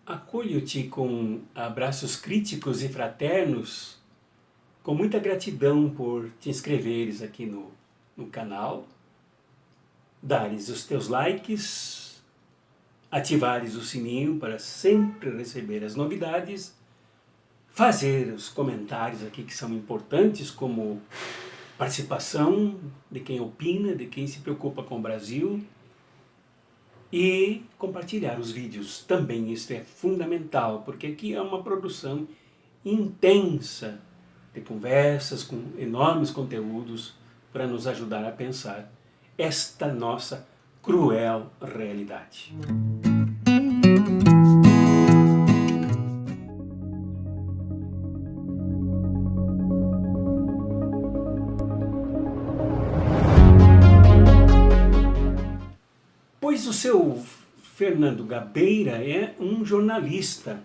Acolho-te com abraços críticos e fraternos, com muita gratidão por te inscreveres aqui no canal, dares os teus likes, ativares o sininho para sempre receber as novidades, fazer os comentários aqui que são importantes, como participação de quem opina, de quem se preocupa com o Brasil, e compartilhar os vídeos também. Isso é fundamental, porque aqui é uma produção intensa de conversas com enormes conteúdos para nos ajudar a pensar esta nossa cruel realidade. Pois o seu Fernando Gabeira é um jornalista.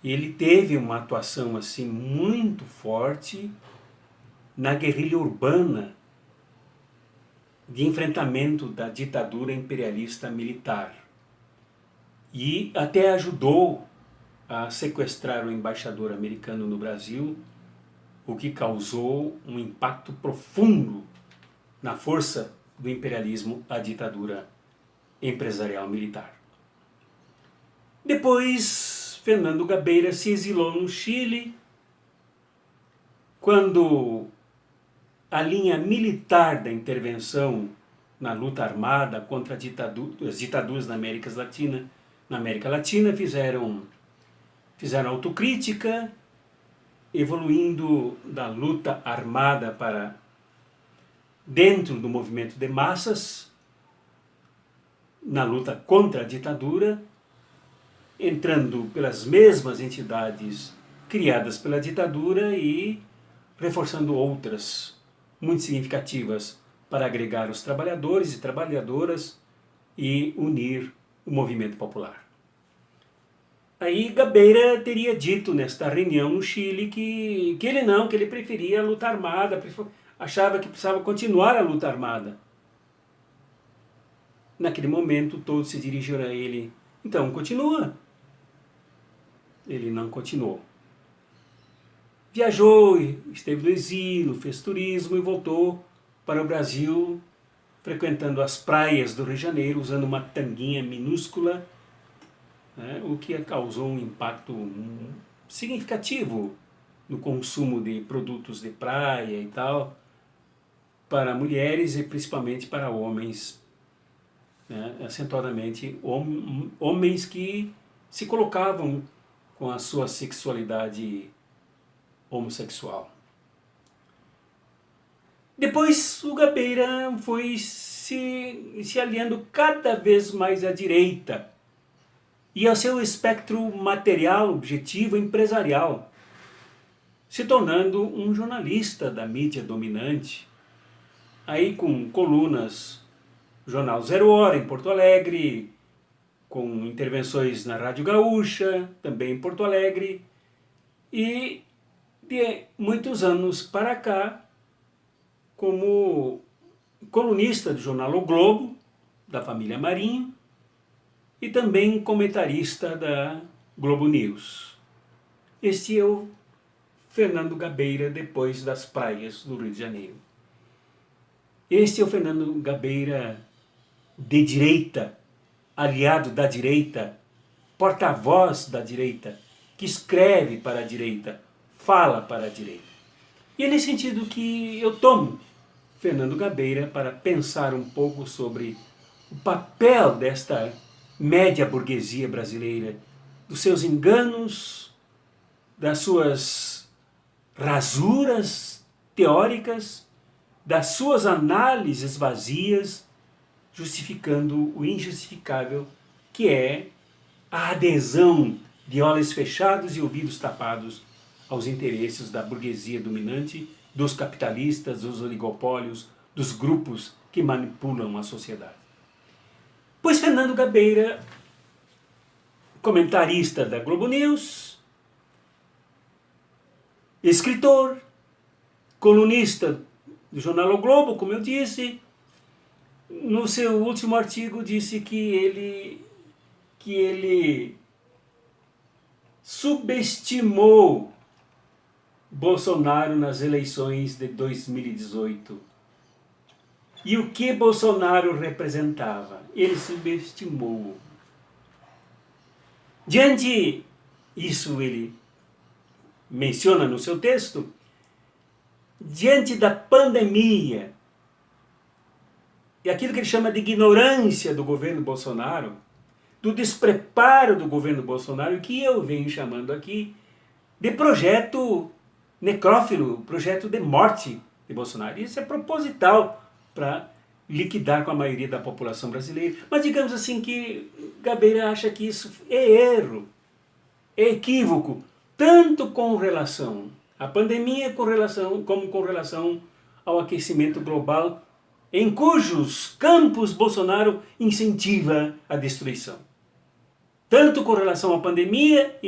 Ele teve uma atuação assim muito forte na guerrilha urbana de enfrentamento da ditadura imperialista militar. E até ajudou a sequestrar o embaixador americano no Brasil, o que causou um impacto profundo na força do imperialismo à ditadura empresarial militar. Depois, Fernando Gabeira se exilou no Chile, quando a linha militar da intervenção na luta armada contra as ditaduras na América Latina fizeram autocrítica, evoluindo da luta armada para dentro do movimento de massas, na luta contra a ditadura, entrando pelas mesmas entidades criadas pela ditadura e reforçando outras muito significativas para agregar os trabalhadores e trabalhadoras e unir o movimento popular. Aí Gabeira teria dito nesta reunião no Chile que ele preferia a luta armada, achava que precisava continuar a luta armada. Naquele momento todos se dirigiram a ele: então continua. Ele não continuou. Viajou, esteve no exílio, fez turismo e voltou para o Brasil, frequentando as praias do Rio de Janeiro, usando uma tanguinha minúscula, né, o que causou um impacto significativo no consumo de produtos de praia e tal, para mulheres e principalmente para homens, né, acentuadamente homens que se colocavam com a sua sexualidade homossexual. Depois o Gabeira foi se aliando cada vez mais à direita e ao seu espectro material, objetivo, empresarial, se tornando um jornalista da mídia dominante, aí com colunas no Jornal Zero Hora em Porto Alegre, com intervenções na Rádio Gaúcha, também em Porto Alegre, e de muitos anos para cá, como colunista do jornal O Globo, da família Marinho, e também comentarista da Globo News. Este é o Fernando Gabeira depois das praias do Rio de Janeiro. Este é o Fernando Gabeira de direita, aliado da direita, porta-voz da direita, que escreve para a direita, fala para a direita. E é nesse sentido que eu tomo Fernando Gabeira para pensar um pouco sobre o papel desta média burguesia brasileira, dos seus enganos, das suas rasuras teóricas, das suas análises vazias, justificando o injustificável, que é a adesão de olhos fechados e ouvidos tapados aos interesses da burguesia dominante, dos capitalistas, dos oligopólios, dos grupos que manipulam a sociedade. Pois Fernando Gabeira, comentarista da Globo News, escritor, colunista do jornal O Globo, como eu disse, no seu último artigo disse que ele subestimou Bolsonaro nas eleições de 2018. E o que Bolsonaro representava? Ele subestimou. Diante isso ele menciona no seu texto, diante da pandemia e aquilo que ele chama de ignorância do governo Bolsonaro, do despreparo do governo Bolsonaro, que eu venho chamando aqui de projeto necrófilo, projeto de morte de Bolsonaro. Isso é proposital para liquidar com a maioria da população brasileira. Mas digamos assim que Gabeira acha que isso é erro, é equívoco, tanto com relação à pandemia como com relação ao aquecimento global, em cujos campos Bolsonaro incentiva a destruição. Tanto com relação à pandemia,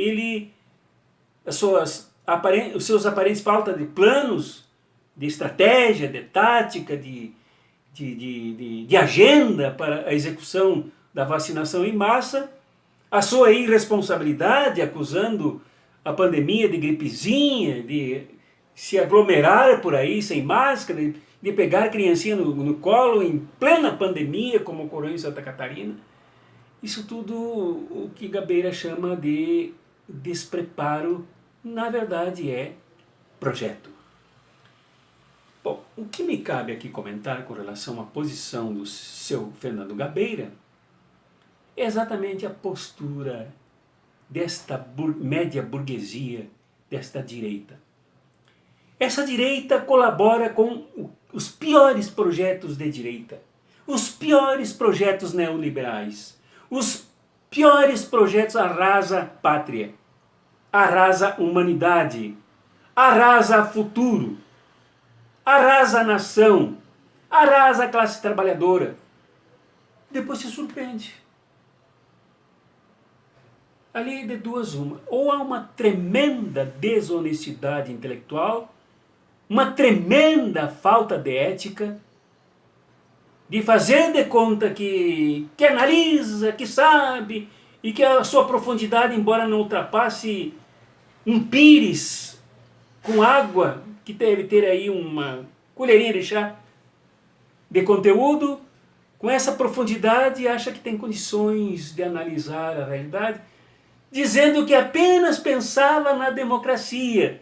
os seus aparentes falta de planos, de estratégia, de tática, de agenda para a execução da vacinação em massa, a sua irresponsabilidade acusando a pandemia de gripezinha, de se aglomerar por aí sem máscara, de pegar a criancinha no colo em plena pandemia, como ocorreu em Santa Catarina. Isso tudo o que Gabeira chama de despreparo, na verdade é projeto. Bom, o que me cabe aqui comentar com relação à posição do seu Fernando Gabeira é exatamente a postura desta média burguesia, desta direita. Essa direita colabora com os piores projetos de direita, os piores projetos neoliberais, os piores projetos arrasa pátria, arrasa humanidade, arrasa futuro, arrasa a nação, arrasa a classe trabalhadora. Depois se surpreende. Ali de duas uma. Ou há uma tremenda desonestidade intelectual, uma tremenda falta de ética, de fazer de conta que analisa, que sabe, e que a sua profundidade, embora não ultrapasse um pires com água, que deve ter aí uma colherinha de chá de conteúdo, com essa profundidade acha que tem condições de analisar a realidade, dizendo que apenas pensava na democracia,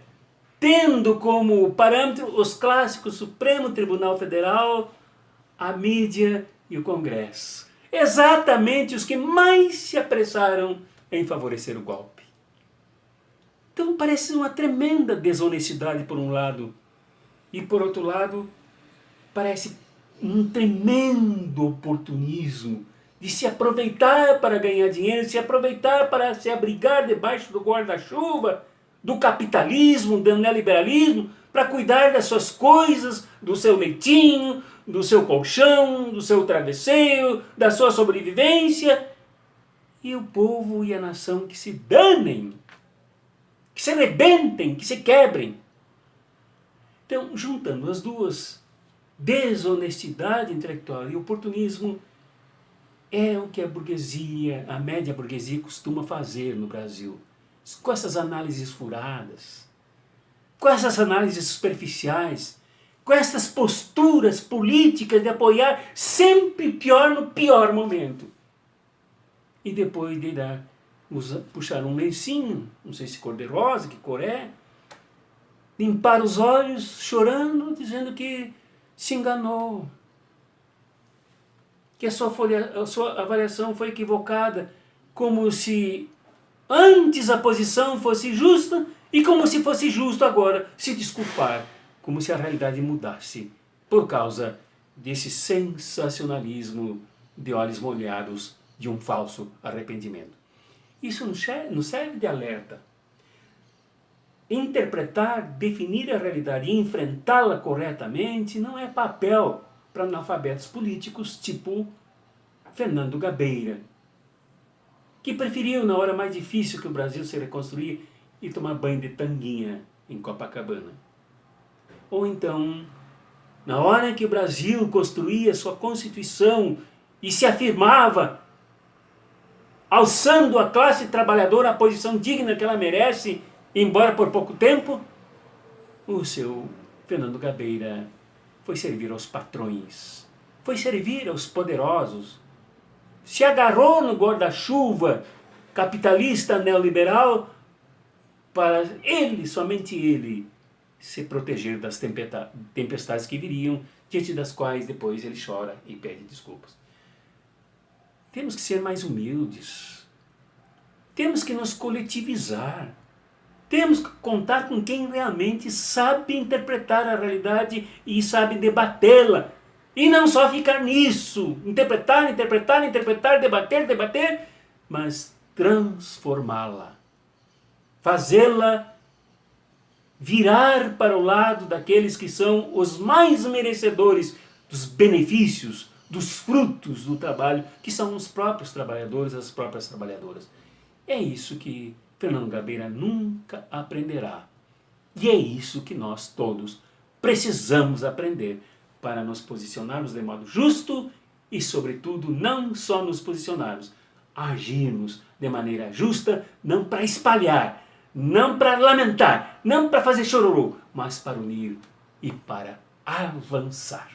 tendo como parâmetro os clássicos Supremo Tribunal Federal, a mídia e o Congresso. Exatamente os que mais se apressaram em favorecer o golpe. Então parece uma tremenda desonestidade por um lado, e por outro lado parece um tremendo oportunismo de se aproveitar para ganhar dinheiro, se aproveitar para se abrigar debaixo do guarda-chuva do capitalismo, do neoliberalismo, para cuidar das suas coisas, do seu leitinho, do seu colchão, do seu travesseiro, da sua sobrevivência, e o povo e a nação que se danem, que se arrebentem, que se quebrem. Então, juntando as duas, desonestidade intelectual e oportunismo, é o que a burguesia, a média burguesia costuma fazer no Brasil, com essas análises furadas, com essas análises superficiais, com essas posturas políticas de apoiar sempre pior no pior momento. E depois de puxar um lencinho, não sei se cor-de-rosa, que cor é, limpar os olhos, chorando, dizendo que se enganou, que a sua avaliação foi equivocada, como se antes a posição fosse justa e como se fosse justo agora se desculpar, como se a realidade mudasse por causa desse sensacionalismo de olhos molhados de um falso arrependimento. Isso nos serve de alerta. Interpretar, definir a realidade e enfrentá-la corretamente não é papel para analfabetos políticos tipo Fernando Gabeira, que preferiu, na hora mais difícil que o Brasil se reconstruir, ir tomar banho de tanguinha em Copacabana. Ou então, na hora que o Brasil construía sua Constituição e se afirmava alçando a classe trabalhadora à posição digna que ela merece, embora por pouco tempo, o seu Fernando Gabeira foi servir aos patrões, foi servir aos poderosos, se agarrou no guarda-chuva capitalista neoliberal para ele, somente ele, se proteger das tempestades que viriam, diante das quais depois ele chora e pede desculpas. Temos que ser mais humildes, temos que nos coletivizar, temos que contar com quem realmente sabe interpretar a realidade e sabe debatê-la. E não só ficar nisso, interpretar, debater, mas transformá-la. Fazê-la virar para o lado daqueles que são os mais merecedores dos benefícios, dos frutos do trabalho, que são os próprios trabalhadores, as próprias trabalhadoras. É isso que Fernando Gabeira nunca aprenderá. E é isso que nós todos precisamos aprender para nos posicionarmos de modo justo e, sobretudo, não só nos posicionarmos, agirmos de maneira justa, não para espalhar, não para lamentar, não para fazer chororô, mas para unir e para avançar.